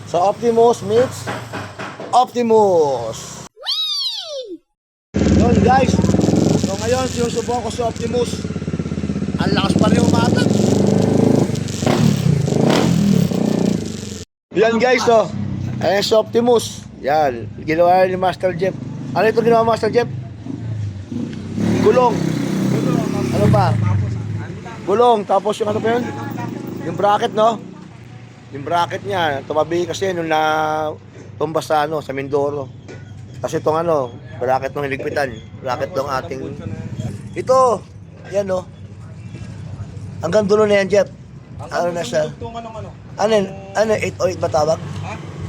So Optimus meets Optimus. Yun guys. So ngayon sinusubukan ko si Optimus. Ang lakas pa rin umatag. Yan guys, so ayan si Optimus. Yan, ginawa ni Master Jeff. Ano ito ginawa Master Jeff? Gulong. Ano pa? Gulong, tapos yung ano pa yun? Yung bracket, no? Yung bracket niya, tumabi kasi nung na tumbas sa ano, sa Mindoro. Kasi itong ano, bracket ng hiligpitan. Bracket ng ating... Ito, yan no. Hanggang dulo na yan, Jeff. Ano na siya? Ano, 808 ba tawag?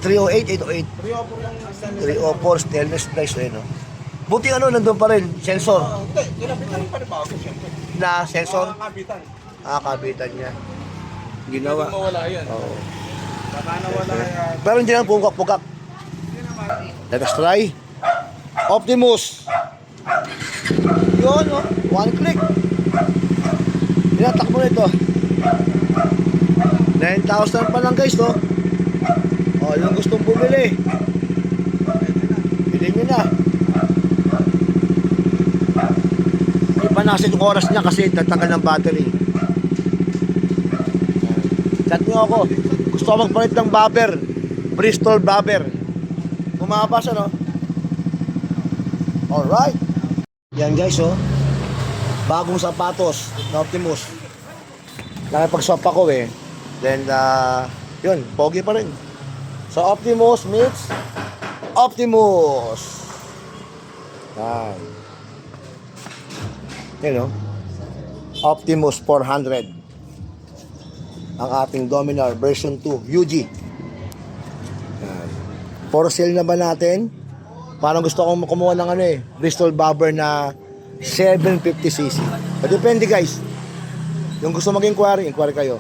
308, 808. 304 stainless price eh, no? Buti ano, nandun pa rin, sensor. Na sensor? Kabitan. Kabitan niya. Ginawa. Mawala yan. Oo. Baka nawala yan. Pero hindi lang pugak-pugak. Let us try. Optimus. Yun, oh. One click. Tinatak mo ito. 9,000 pa lang guys, no? Oh, yung gustong bumili. Bilhin nyo na. Ipanasin yung oras niya kasi tatagal ng battery. Chat nyo ako. Gusto ko magpalit ng bobber. Bristol bobber. Bumaba siya, no? Alright. Yan guys, oh. Bagong sapatos na Optimus. Nakipag-swap ako eh. Then, yun, pogi pa rin. So, Optimus meets Optimus. Yan. Yan, no? Optimus 400. Ang ating Dominar version 2 UG. Yan. For sale na ba natin? Parang gusto kong kumuha ng ano eh, Bristol Bobber na 750cc. Depende guys. Yung gusto mag-inquiry, inquiry kayo.